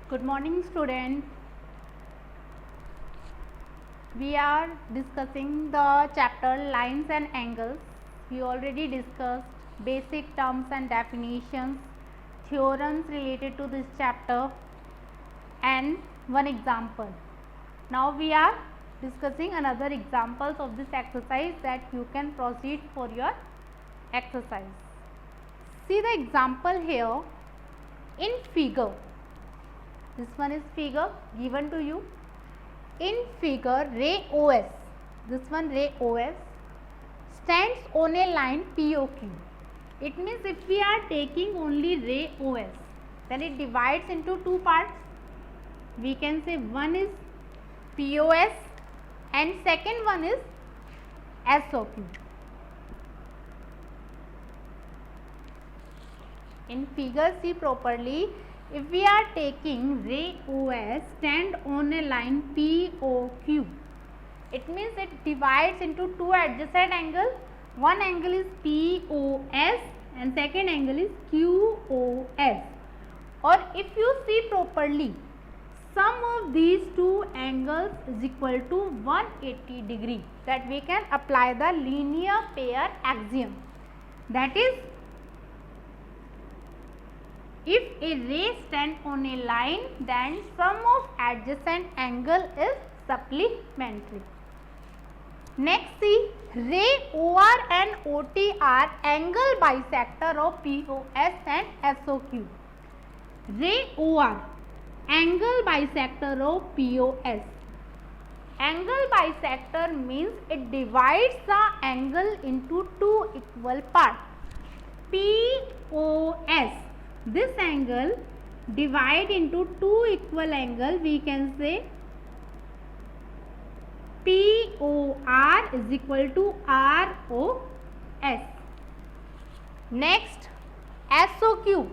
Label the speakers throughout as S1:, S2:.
S1: Good morning, students. We are discussing the chapter lines and angles. We already discussed basic terms and definitions, theorems related to this chapter, and one example. Now we are discussing another examples of this exercise that you can proceed for your exercise. See the example here in figure. This one is figure given to you. In figure, ray OS, this one ray OS stands on a line POQ. It means if we are taking only ray OS, then it divides into two parts. We can say one is POS and second one is SOQ. In figure, see properly. If we are taking ray OS stand on a line POQ, it means it divides into two adjacent angles. One angle is POS and second angle is QOS. Or if you see properly, sum of these two angles is equal to 180 degree. That we can apply the linear pair axiom. That is, if a ray stands on a line, then sum of adjacent angle is supplementary. Next, see, ray OR and OT are angle bisector of POS and SOQ. Ray OR, angle bisector of POS. Angle bisector means it divides the angle into two equal parts. POS, this angle divide into two equal angle, we can say POR is equal to ROS. Next, SOQ.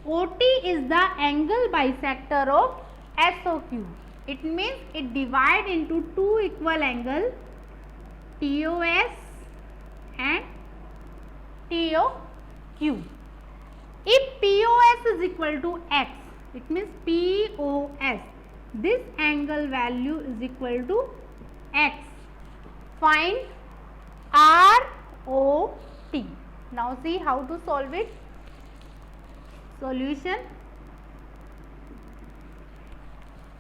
S1: OT is the angle bisector of SOQ. It means it divide into two equal angle, TOS and TOQ. If POS is equal to X, it means POS, this angle value is equal to X. Find ROT. Now see how to solve it. Solution.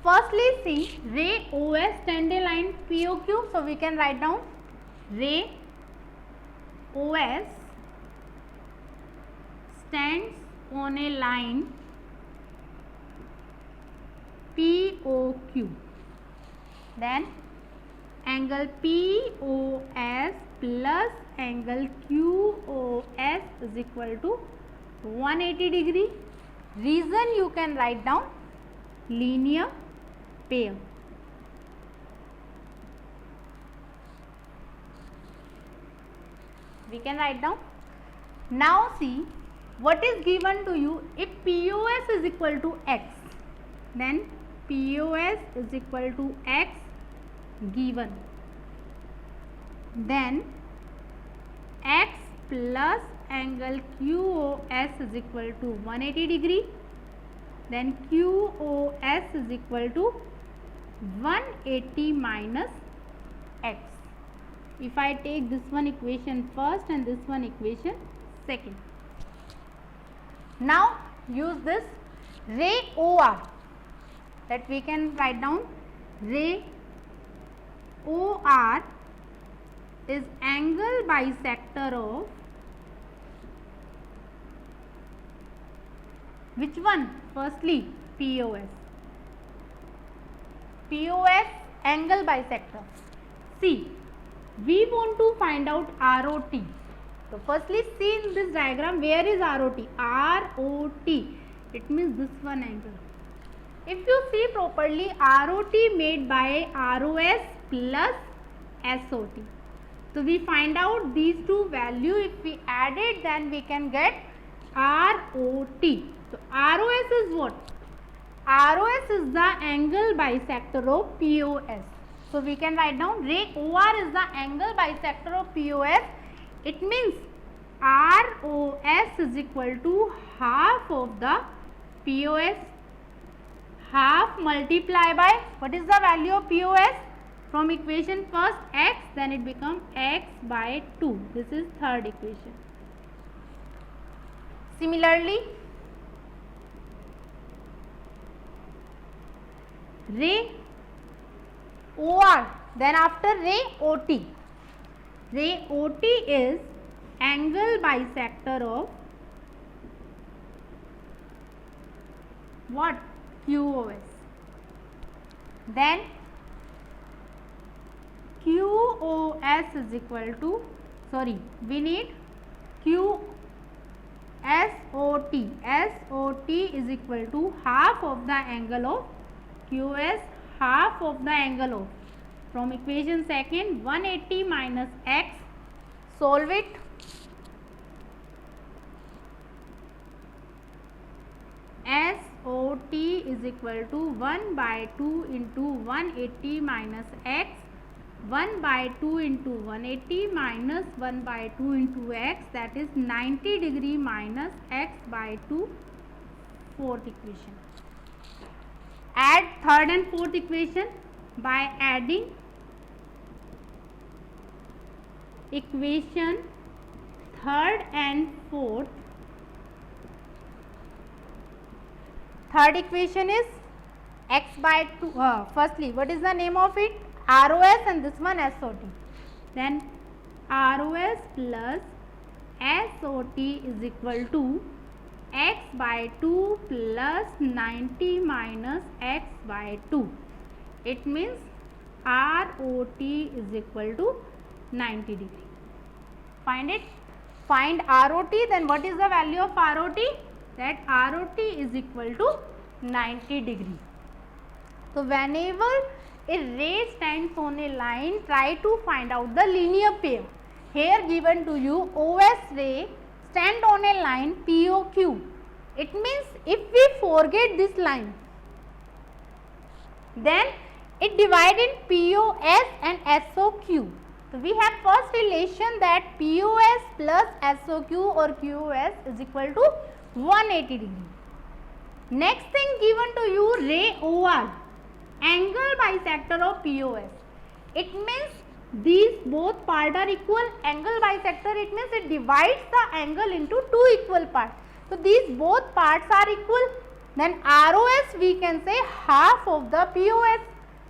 S1: Firstly, see, ray OS stand a line POQ. So we can write down ray OS stands on a line POQ. Then angle POS plus angle QOS is equal to 180 degree. Reason you can write down linear pair. We can write down. Now see, what is given to you? If POS is equal to X, then POS is equal to X given. Then X plus angle QOS is equal to 180 degree. Then QOS is equal to 180 minus X. If I take this one equation first and this one equation second. Now use this ray OR, that we can write down ray OR is angle bisector of which one? Firstly POS. POS angle bisector. See, we want to find out ROT. So firstly see in this diagram, where is ROT? ROT, it means this one angle. If you see properly, ROT made by ROS plus SOT. So we find out these two value. If we add it, then we can get ROT. So ROS is what? ROS is the angle bisector of POS. So we can write down ray OR is the angle bisector of POS. It means ROS is equal to half of the POS half multiply by what is the value of POS from equation first x, then it becomes x by 2. This is third equation. Similarly, ray OR, then after ray OT. Ray OT is angle bisector of what? QoS. Then QoS is equal to, we need QSOT. SOT is equal to half of the angle of QoS, half of the angle of, from equation second, 180 minus x. Solve it. SOT is equal to 1 by 2 into 180 minus x, 1 by 2 into 180 minus 1 by 2 into x, that is 90 degree minus x by 2, fourth equation. Add third and fourth equation by adding equation third and fourth. Third equation is x by 2. Firstly, what is the name of it? ROS, and this one SOT. Then ROS plus SOT is equal to x by 2 plus 90 minus x by 2. It means ROT is equal to 90 degree. Find it. Find ROT. Then what is the value of ROT? That ROT is equal to 90 degree. So whenever a ray stands on a line, try to find out the linear pair. Here given to you, OS ray stand on a line POQ. It means if we forget this line, then it divided in POS and SOQ. So we have first relation that POS plus SOQ or QoS is equal to 180 degree. Next thing given to you, ray OR, angle bisector of POS. It means these both parts are equal. Angle bisector, it means it divides the angle into two equal parts. So these both parts are equal. Then ROS we can say half of the POS.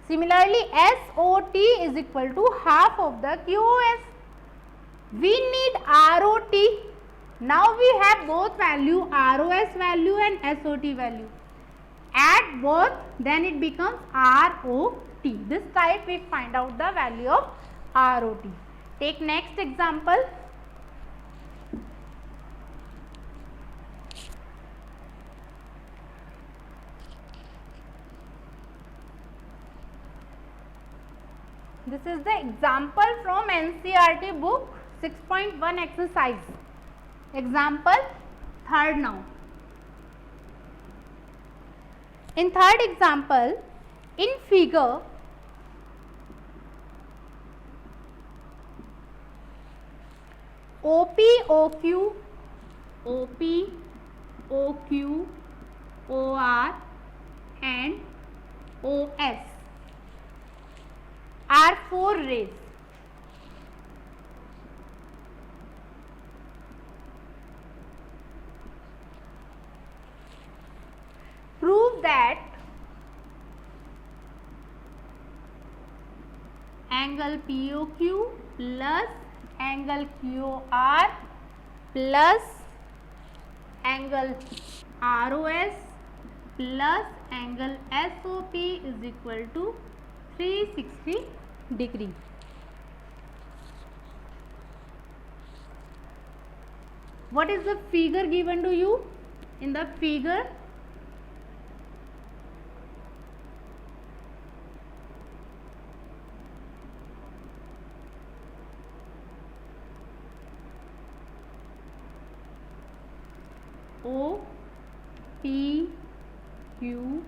S1: Similarly, SOT is equal to half of the QoS. We need ROT. Now we have both value, ROS value and SOT value. Add both, then it becomes ROT. This type we find out the value of ROT. Take next example. This is the example from NCERT book 6.1 exercise. Example third now. In third example, in figure, OP, OQ, OP, OQ, OR and OS are four rays. Prove that angle POQ plus angle QOR plus angle ROS plus angle SOP is equal to 360 degree. What is the figure given to you? In the figure, O, P, Q,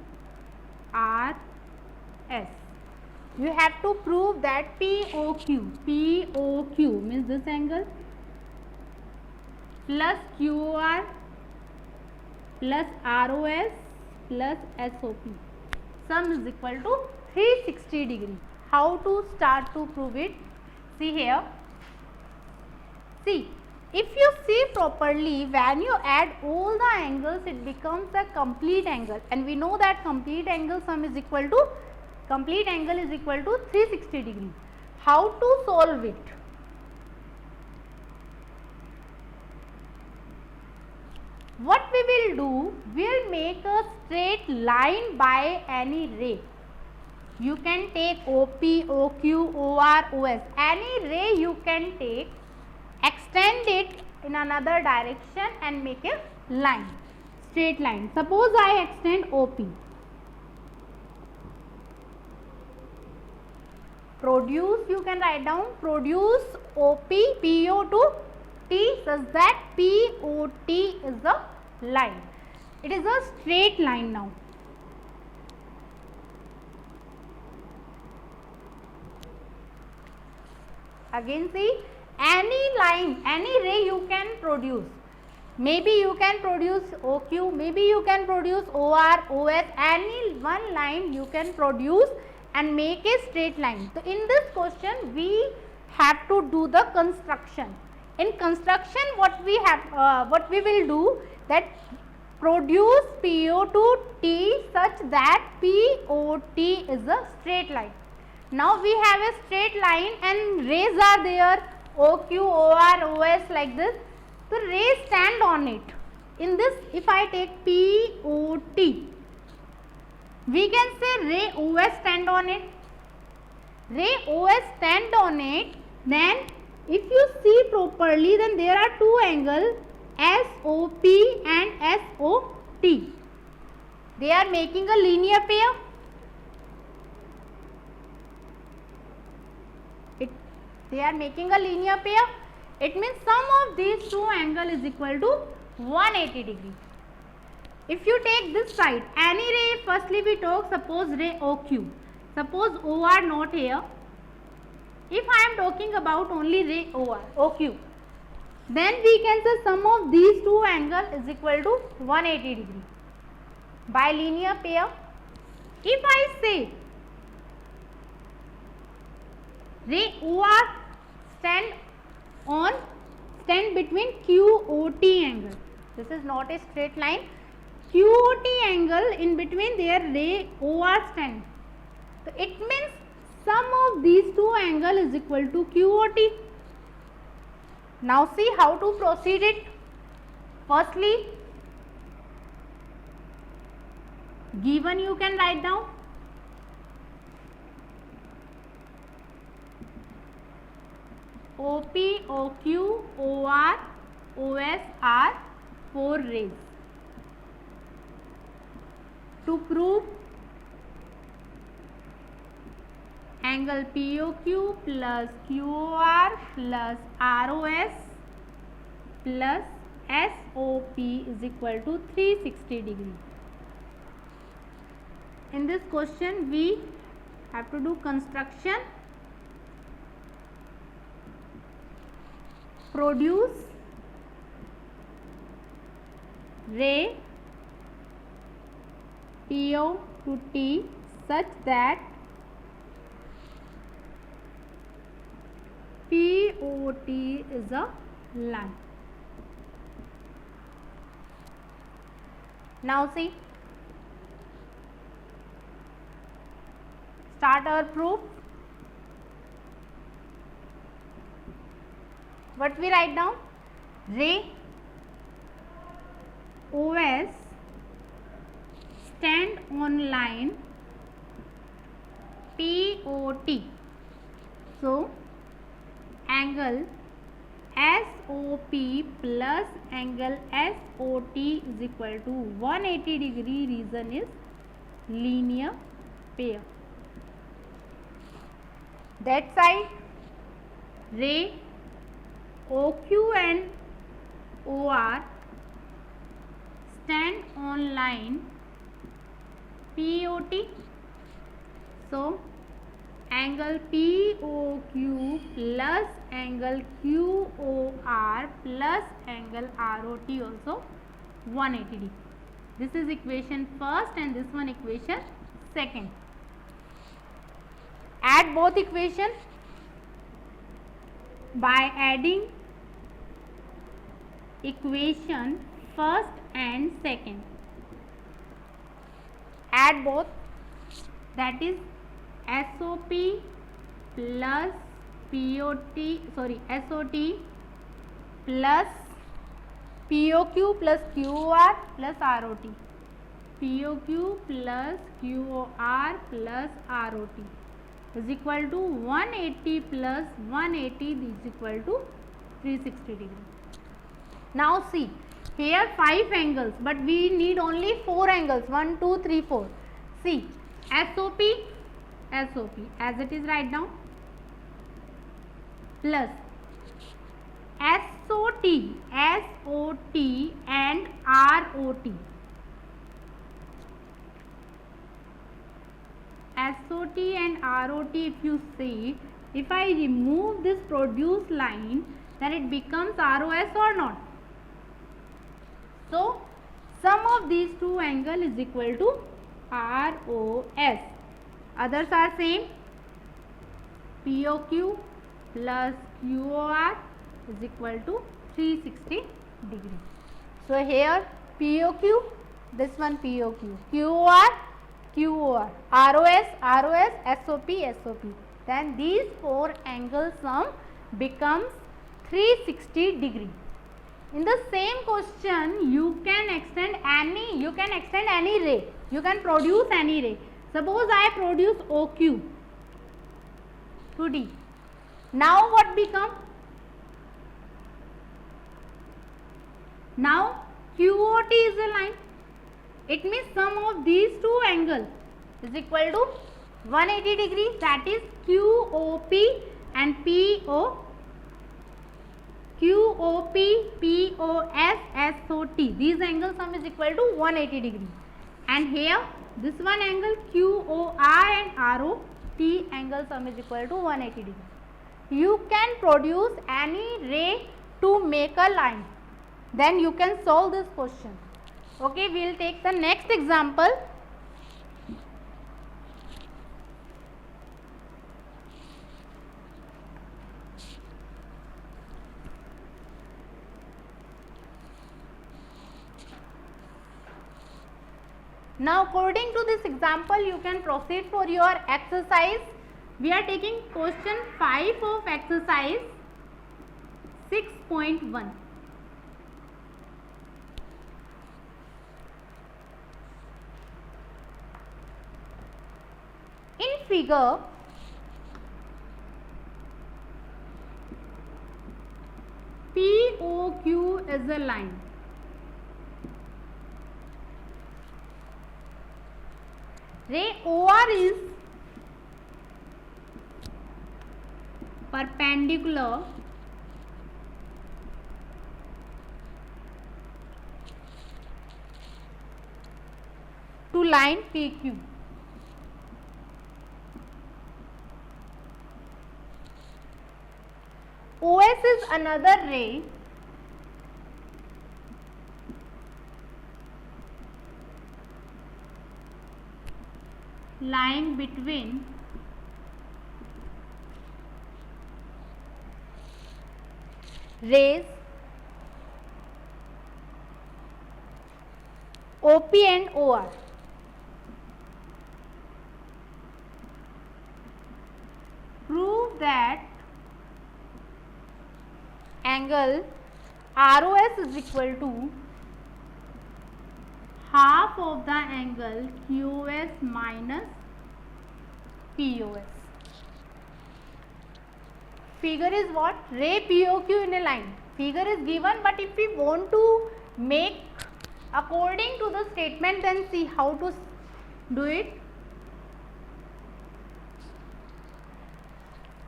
S1: R, S. You have to prove that POQ, POQ means this angle plus QOR plus ROS plus SOP. sum is equal to 360 degree. How to start to prove it? See here. See, if you see properly, when you add all the angles, it becomes a complete angle, and we know that complete angle sum is equal to 360 degree. How to solve it? What we will do, we will make a straight line by any ray. You can take OP, OQ, OR, OS, any ray you can take, extend it in another direction and make a line, straight line. Suppose I extend OP. Produce, you can write down, produce OP, PO to T such that POT is a line. It is a straight line now. Again see, any line, any ray you can produce. Maybe you can produce OQ, maybe you can produce OR, OS, any one line you can produce and make a straight line. So in this question we have to do the construction. In construction, what we will do, that produce PO to T such that POT is a straight line. Now we have a straight line and rays are there, OQ, OR, OS, like this. The rays stand on it. In this, if I take POT, we can say ray OS stand on it. Ray OS stand on it. Then if you see properly, then there are two angles, SOP and SOT. They are making a linear pair. They are making a linear pair. It means sum of these two angles is equal to 180 degree. If you take this side, any ray, firstly we talk, suppose ray OQ. Suppose OR not here. If I am talking about only ray OQ, then we can say sum of these two angles is equal to 180 degree by linear pair. If I say ray OR stand between QOT angle. This is not a straight line. QOT angle, in between their ray OR stand. So it means sum of these two angles is equal to QOT. Now see how to proceed it. Firstly, given you can write down. OP, OQ, OR, OS are 4 rays. To prove angle POQ plus QOR plus ROS plus SOP is equal to 360 degree. In this question we have to do construction. Produce ray PO to T such that POT is a line. Now see, start our proof. What we write down? Ray OS stand on line POT. So angle SOP plus angle SOT is equal to 180 degree. Reason is linear pair. That side, ray OQ and OR stand on line POT. So angle POQ plus angle QOR plus angle ROT also 180 degree. This is equation first and this one equation second. Add both equation by adding equation first and second. Add both, that is SOP plus SOT plus POQ plus QOR plus ROT. POQ plus QOR plus ROT is equal to 180 plus 180 is equal to 360 degree. Now see, here 5 angles, but we need only 4 angles, 1, 2, 3, 4. See, SOP as it is right now, plus SOT and ROT. SOT and ROT, if you see, if I remove this produced line, then it becomes ROS or not. So, sum of these two angle is equal to ROS. Others are same. POQ plus QOR is equal to 360 degree. So, here POQ, this one POQ, QOR, ROS, SOP. Then these 4 angle sum becomes 360 degree. In the same question, you can extend any ray. You can produce any ray. Suppose I produce OQ to D. Now what become? Now QOT is a line. It means sum of these two angles is equal to 180 degree, that is QOP and POS, SOT. These angle sum is equal to 180 degree. And here this one angle QOR and ROT angle sum is equal to 180 degree. You can produce any ray to make a line. Then you can solve this question. Okay, we will take the next example. Now, according to this example, you can proceed for your exercise. We are taking question 5 of exercise 6.1. In figure, POQ is a line. Ray OR is perpendicular to line PQ. OS is another ray lying between rays OP and OR. Prove that angle ROS is equal to half of the angle QOS minus POS. Figure is what? Ray POQ in a line. Figure is given, but if we want to make according to the statement, then see how to do it.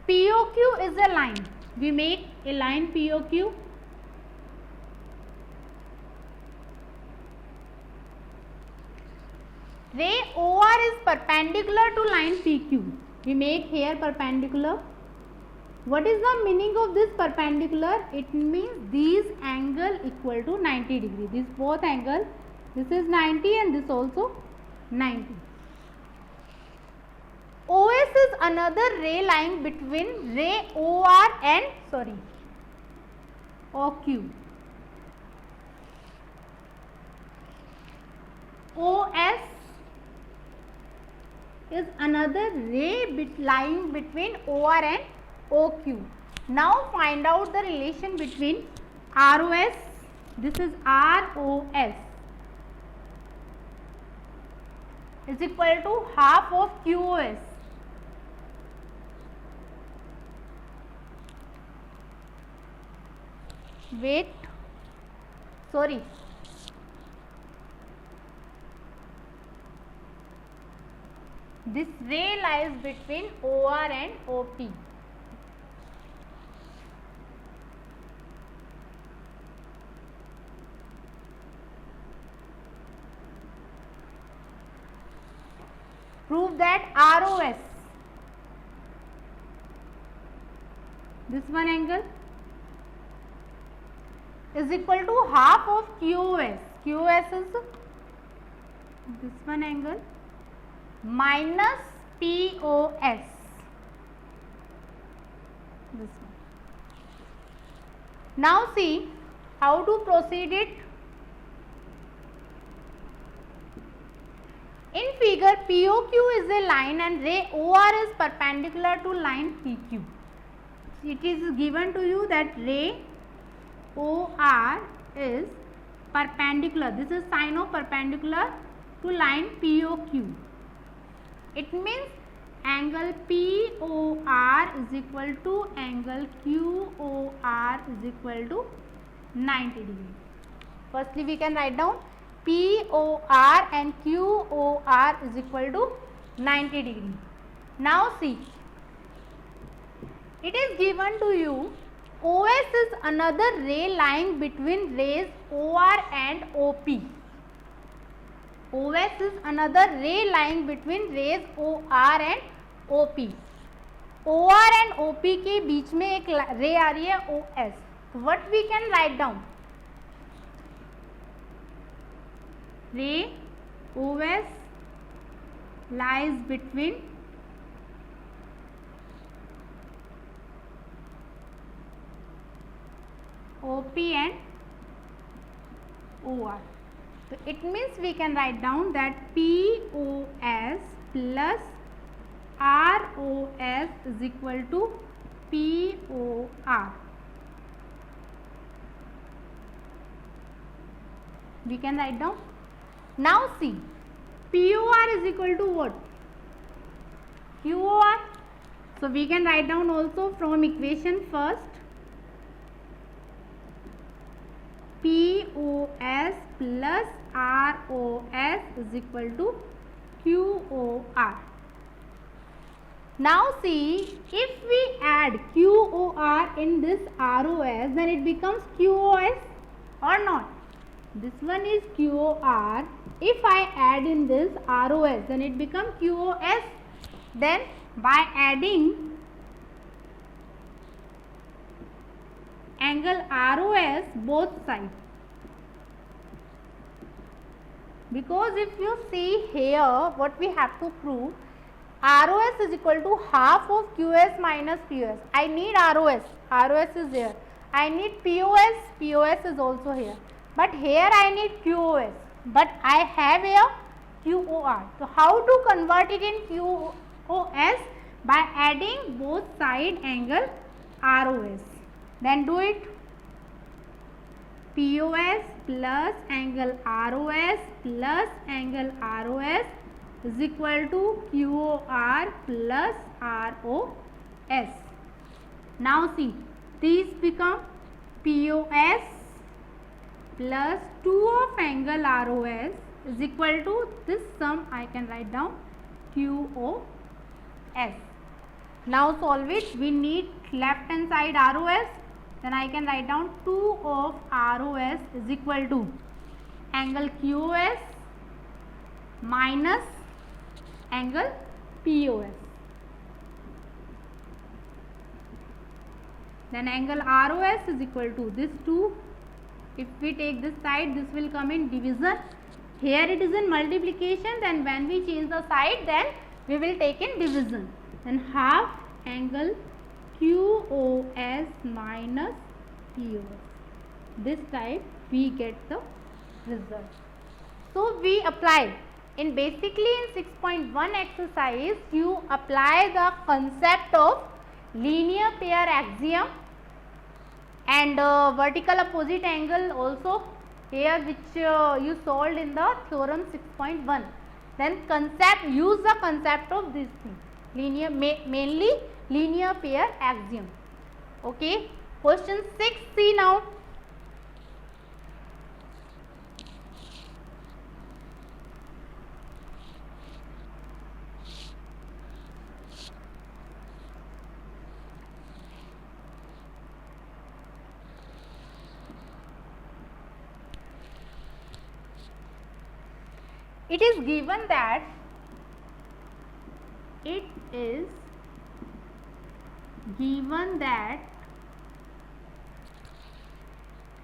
S1: POQ is a line. We make a line POQ. Ray OR is perpendicular to line PQ. We make here perpendicular. What is the meaning of this perpendicular? It means these angle equal to 90 degree. This both angle, this is 90 and this also 90. OS is another ray lying between ray OR and OQ. OS is another ray lying between OR and OQ. Now find out the relation between ROS, this is ROS, is equal to half of QoS. This ray lies between OR and OP. Prove that ROS, this one angle, is equal to half of QoS. QoS is this one angle minus POS, this one. Now see how to proceed it. In figure, POQ is a line and ray OR is perpendicular to line PQ. It is given to you that ray OR is perpendicular. This is sign of perpendicular to line POQ. It means angle POR is equal to angle QOR is equal to 90 degree. Firstly, we can write down POR and QOR is equal to 90 degree. Now see, it is given to you OS is another ray lying between rays OR and OP. OS is another ray lying between rays OR and OP. OR and OP के बीच में एक रे आ रही है OS. What we can write down? Ray OS lies between OP and OR. So it means we can write down that POS plus ROS is equal to POR. We can write down. Now see, POR is equal to what? QOR. So we can write down also from equation first. POS plus ROS is equal to QOR. Now see, if we add QOR in this ROS, then it becomes QoS or not? This one is QOR. If I add in this ROS, then it becomes QoS. Then by adding angle ROS both sides, because if you see here what we have to prove, ROS is equal to half of QS minus POS. I need ROS, ROS is here. I need POS, POS is also here. But here I need QoS, but I have here QOR. So how to convert it in QoS? By adding both side angle ROS. Then do it. POS plus angle ROS plus angle ROS is equal to QOR plus ROS. Now see, these become POS plus 2 of angle ROS is equal to this sum. I can write down QOS. Now solve it. We need left hand side ROS. Then I can write down 2 of ROS is equal to angle QoS minus angle POS. Then angle ROS is equal to this 2. If we take this side, this will come in division. Here it is in multiplication. Then when we change the side, then we will take in division. Then half angle QOS minus POS. This type we get the result. So we apply in basically in 6.1 exercise you apply the concept of linear pair axiom and vertical opposite angle also here, which you solved in the theorem 6.1. Then use the concept of this thing, linear, mainly linear pair axiom. Okay, question 6, see now. It is given that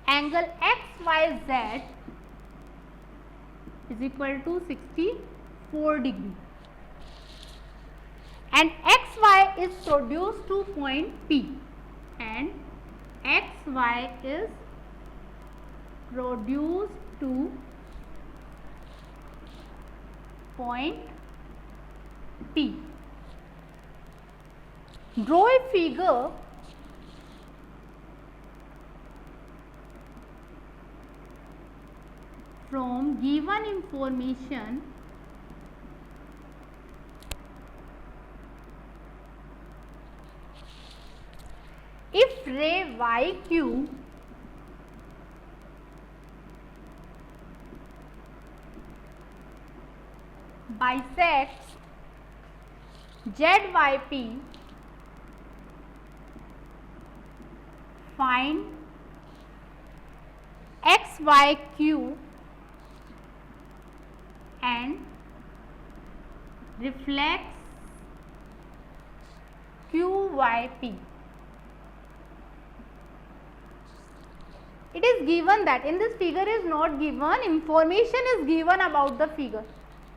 S1: angle XYZ is equal to 64 degree and XY is produced to point P and XY is produced to point P. Draw a figure from given information if ray YQ bisects ZYP, find XYQ and reflects QYP. It is given that in this figure is not given, information is given about the figure.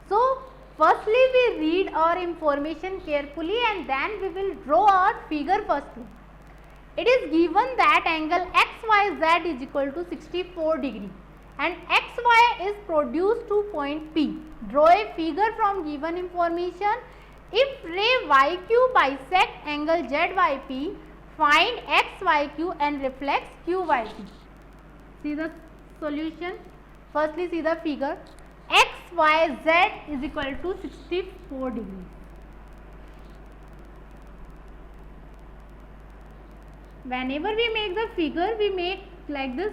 S1: So firstly we read our information carefully and then we will draw our figure firstly. It is given that angle XYZ is equal to 64 degree and XY is produced to point P. Draw a figure from given information. If ray YQ bisects angle ZYP, find XYQ and reflects QYP. See the solution. Firstly see the figure. XYZ is equal to 64 degrees. Whenever we make the figure, we make like this,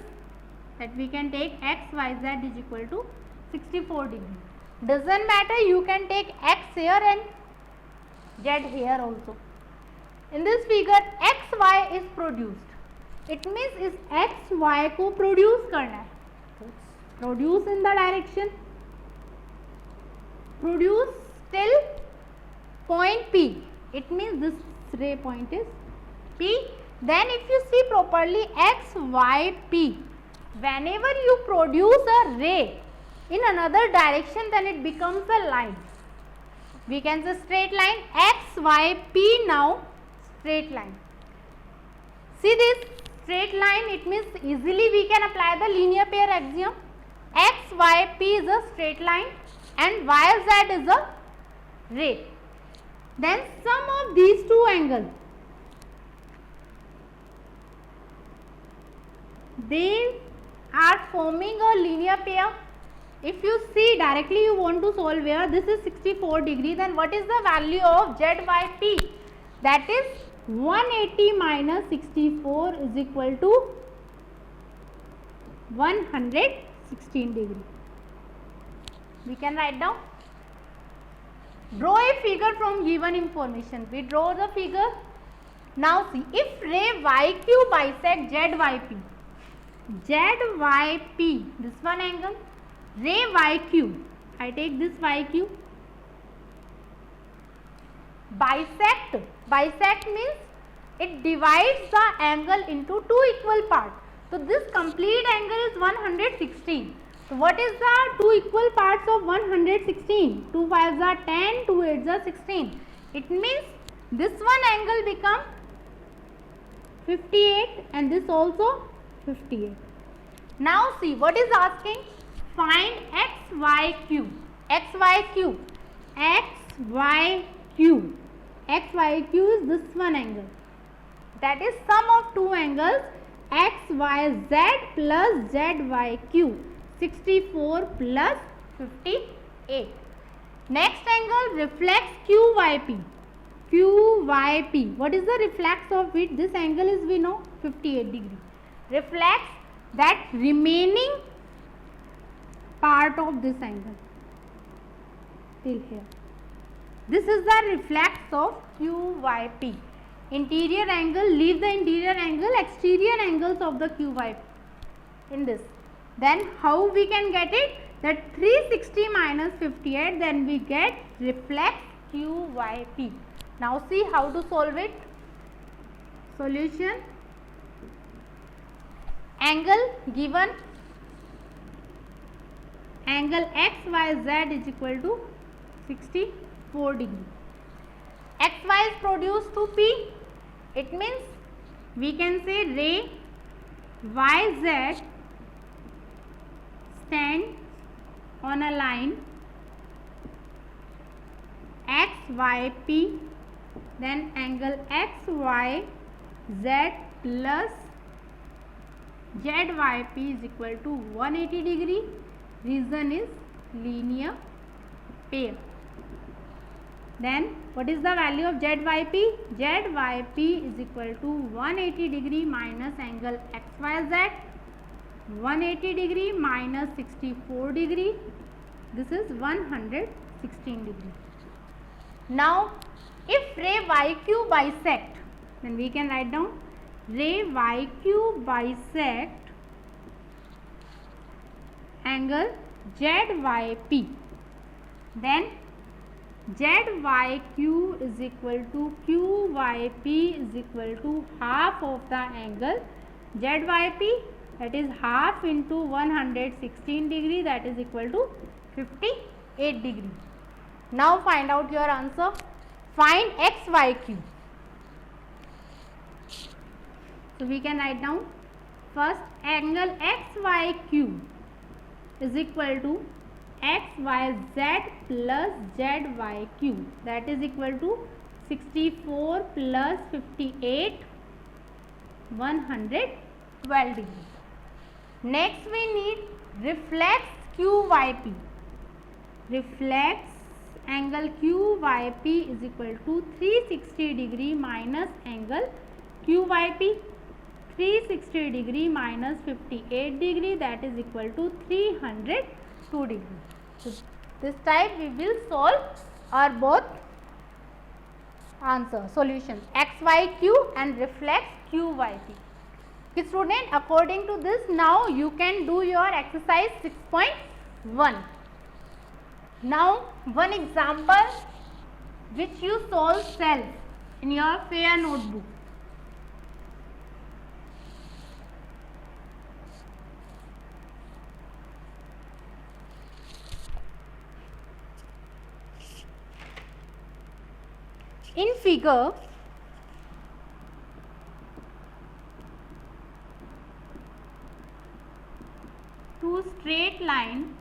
S1: that we can take XYZ is equal to 64 degrees. Doesn't matter, you can take X here and Z here also. In this figure, XY is produced. It means is XY को produce करना है. Produce in the direction. Produce till point P. It means this ray point is P. Then if you see properly XYP, whenever you produce a ray in another direction, then it becomes a line. We can say straight line. XYP now straight line. See this straight line, it means easily we can apply the linear pair axiom. XYP is a straight line and YZ is a ray. Then sum of these two angles, they are forming a linear pair. If you see directly you want to solve where this is 64 degree, then what is the value of ZYP? That is 180 minus 64 is equal to 116 degree. We can write down. Draw a figure from given information. We draw the figure. Now see, if ray YQ bisects ZYP, ZYP, this one angle, ray YQ, I take this YQ, bisect means it divides the angle into two equal parts. So this complete angle is 116. So what is the two equal parts of 116? 2 5s are 10, 2 8s are 16. It means this one angle become 58 and this also 58. Now see what is asking. Find XYQ. XYQ. XYQ. XYQ is this one angle. That is sum of two angles XYZ plus ZYQ. 64 plus 58. Next angle reflects QYP. QYP. What is the reflex of it? This angle is, we know, 58 degree. Reflects that remaining part of this angle till here. This is the reflex of QYP. Interior angle, leave the interior angle, exterior angles of the QYP in this. Then how we can get it? That 360 minus 58, then we get reflex QYP. Now see how to solve it. Solution. Angle given, angle XYZ is equal to 64 degree. XY is produced to P. It means we can say ray YZ stands on a line XYP, then angle XYZ plus ZYP is equal to 180 degree. Reason is linear pair. Then what is the value of ZYP? ZYP is equal to 180 degree minus angle XYZ. 180 degree minus 64 degree. This is 116 degree. Now if ray YQ bisect, then we can write down ray YQ bisect angle ZYP. Then ZYQ is equal to QYP is equal to half of the angle ZYP, that is half into 116 degree, that is equal to 58 degree. Now find out your answer. Find XYQ. So we can write down first angle XYQ is equal to XYZ plus ZYQ, that is equal to 64 plus 58, 112 degree. Next we need reflex QYP. Reflex angle QYP is equal to 360 degree minus angle QYP. 360 degree minus 58 degree, that is equal to 302 degree. So this type we will solve our both answer solutions XYQ and reflex QYP. Okay, student, according to this now you can do your exercise 6.1. Now one example which you solve self in your fair notebook. In figure, two straight line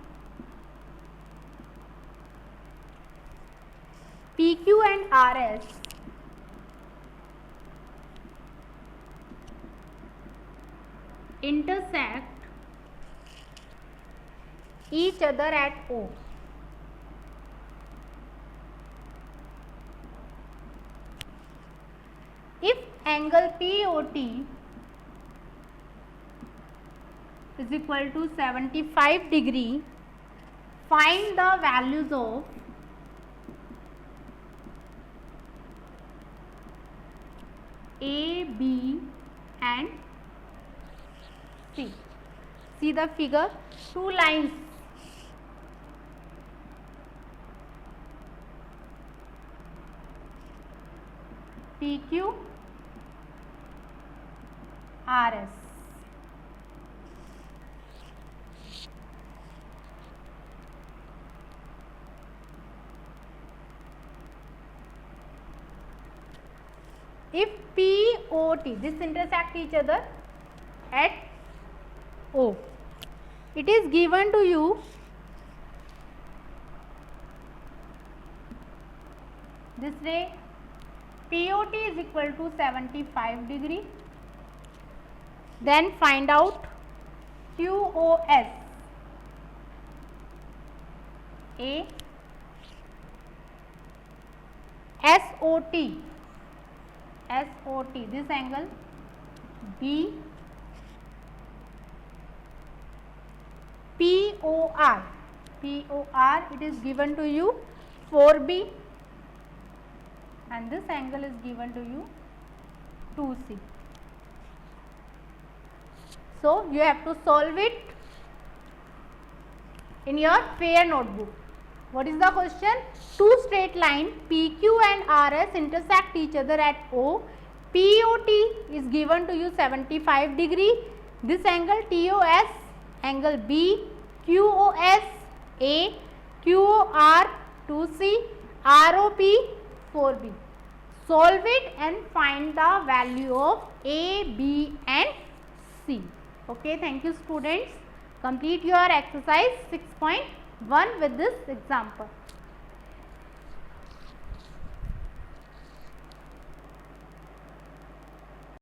S1: PQ and RS intersect each other at O. If angle POT is equal to 75 degree, find the values of A, B and C. See the figure, two lines. PQ, RS. POT. This intersect each other at O. It is given to you this way. POT is equal to 75 degree. Then find out QOS. A. SOT. This angle. B. POR. It is given to you 4B. And this angle is given to you 2C. So you have to solve it in your fair notebook. What is the question? Two straight lines PQ and RS intersect each other at O. POT is given to you 75 degree. This angle TOS, angle B, QOS A, QOR 2C, ROP 4B. Solve it and find the value of A, B and C. Okay, thank you students. Complete your exercise 6.1 with this example.